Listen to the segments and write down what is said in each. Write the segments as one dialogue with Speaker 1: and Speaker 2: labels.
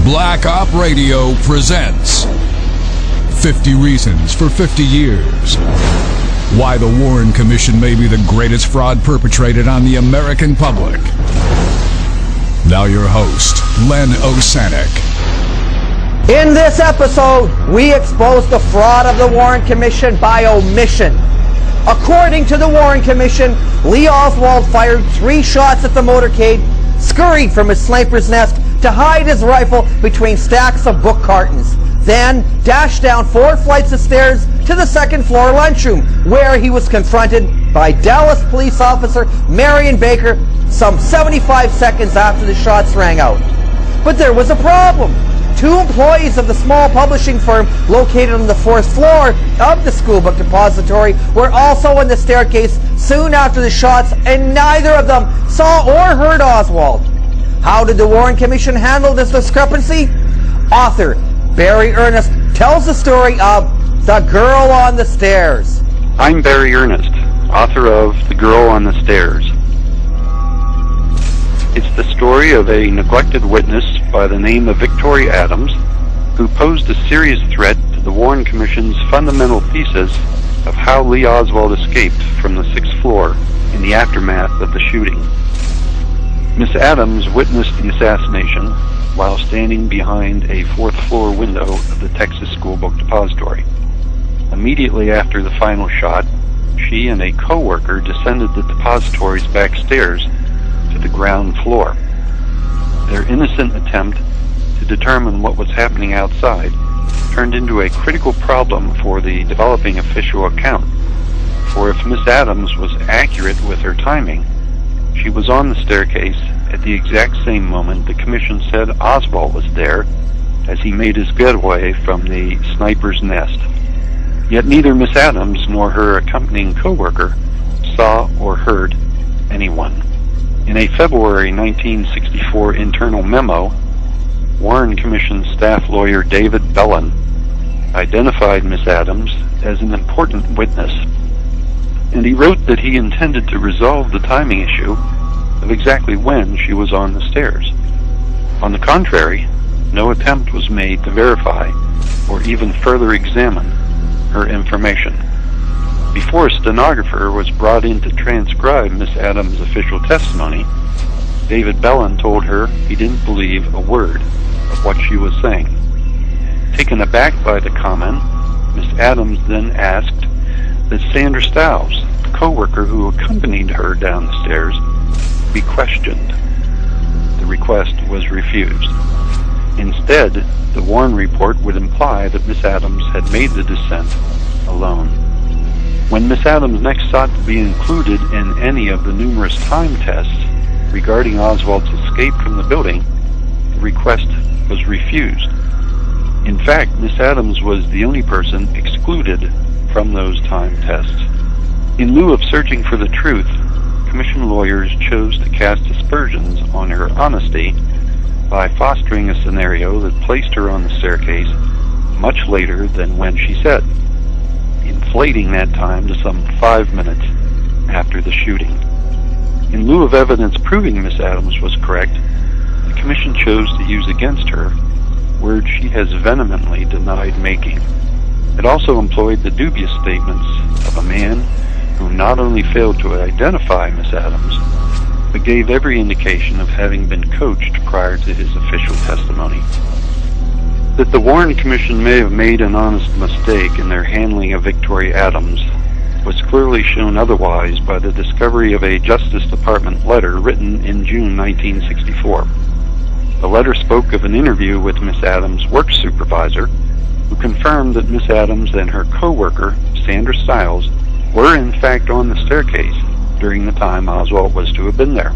Speaker 1: Black Op Radio presents 50 Reasons for 50 Years. Why the Warren Commission may be the greatest fraud perpetrated on the American public. Now your host, Len Osanic.
Speaker 2: In this episode, we expose the fraud of the Warren Commission by omission. According to the Warren Commission, Lee Oswald fired 3 shots at the motorcade, scurried from his sniper's nest to hide his rifle between stacks of book cartons, then dashed down 4 flights of stairs to the second floor lunchroom, where he was confronted by Dallas police officer Marion Baker some 75 seconds after the shots rang out. But there was a problem. 2 employees of the small publishing firm located on the 4th floor of the Schoolbook Depository were also on the staircase soon after the shots, and neither of them saw or heard Oswald. How did the Warren Commission handle this discrepancy? Author Barry Ernest tells the story of The Girl on the Stairs.
Speaker 3: I'm Barry Ernest, author of The Girl on the Stairs. It's the story of a neglected witness by the name of Victoria Adams, who posed a serious threat to the Warren Commission's fundamental thesis of how Lee Oswald escaped from the 6th floor in the aftermath of the shooting. Miss Adams witnessed the assassination while standing behind a 4th floor window of the Texas Schoolbook Depository. Immediately after the final shot, she and a co-worker descended the depository's back stairs to the ground floor. Their innocent attempt to determine what was happening outside turned into a critical problem for the developing official account. For if Miss Adams was accurate with her timing, she was on the staircase at the exact same moment the Commission said Oswald was there as he made his getaway from the sniper's nest. Yet neither Miss Adams nor her accompanying co-worker saw or heard anyone. In a February 1964 internal memo, Warren Commission staff lawyer David Bellin identified Miss Adams as an important witness, and he wrote that he intended to resolve the timing issue of exactly when she was on the stairs. On the contrary, no attempt was made to verify or even further examine her information. Before a stenographer was brought in to transcribe Miss Adams' official testimony, David Bellin told her he didn't believe a word of what she was saying. Taken aback by the comment, Miss Adams then asked that Sandra Stiles, the co-worker who accompanied her down the stairs, be questioned. The request was refused. Instead, the Warren report would imply that Miss Adams had made the descent alone. When Miss Adams next sought to be included in any of the numerous time tests regarding Oswald's escape from the building, the request was refused. In fact, Miss Adams was the only person excluded from those time tests. In lieu of searching for the truth, Commission lawyers chose to cast aspersions on her honesty by fostering a scenario that placed her on the staircase much later than when she said, inflating that time to some 5 minutes after the shooting. In lieu of evidence proving Miss Adams was correct, the Commission chose to use against her words she has vehemently denied making. It also employed the dubious statements of a man who not only failed to identify Miss Adams, but gave every indication of having been coached prior to his official testimony. That the Warren Commission may have made an honest mistake in their handling of Victoria Adams was clearly shown otherwise by the discovery of a Justice Department letter written in June 1964. The letter spoke of an interview with Miss Adams' work supervisor, who confirmed that Miss Adams and her co-worker, Sandra Stiles, were in fact on the staircase during the time Oswald was to have been there.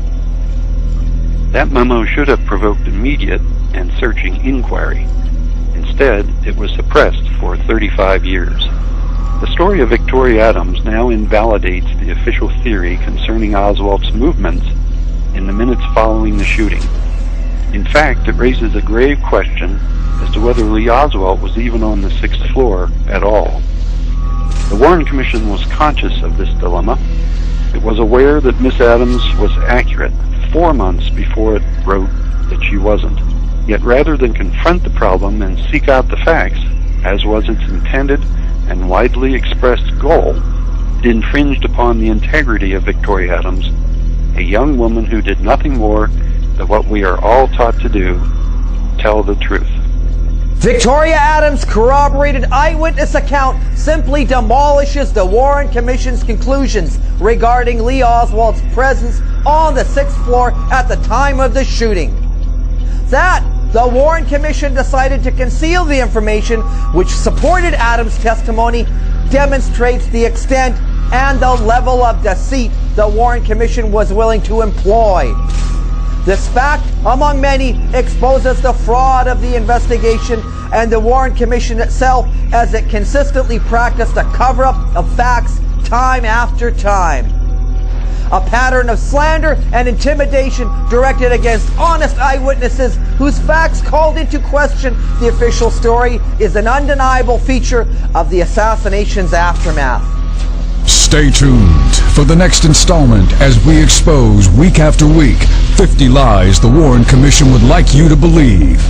Speaker 3: That memo should have provoked immediate and searching inquiry. Instead, it was suppressed for 35 years. The story of Victoria Adams now invalidates the official theory concerning Oswald's movements in the minutes following the shooting. In fact, it raises a grave question as to whether Lee Oswald was even on the 6th floor at all. The Warren Commission was conscious of this dilemma. It was aware that Miss Adams was accurate 4 months before it wrote that she wasn't. Yet rather than confront the problem and seek out the facts, as was its intended and widely expressed goal, it infringed upon the integrity of Victoria Adams, a young woman who did nothing more than what we are all taught to do, tell the truth.
Speaker 2: Victoria Adams' corroborated eyewitness account simply demolishes the Warren Commission's conclusions regarding Lee Oswald's presence on the 6th floor at the time of the shooting. That the Warren Commission decided to conceal the information which supported Adams' testimony demonstrates the extent and the level of deceit the Warren Commission was willing to employ. This fact, among many, exposes the fraud of the investigation and the Warren Commission itself, as it consistently practiced a cover-up of facts time after time. A pattern of slander and intimidation directed against honest eyewitnesses whose facts called into question the official story is an undeniable feature of the assassination's aftermath.
Speaker 1: Stay tuned for the next installment as we expose week after week 50 lies the Warren Commission would like you to believe.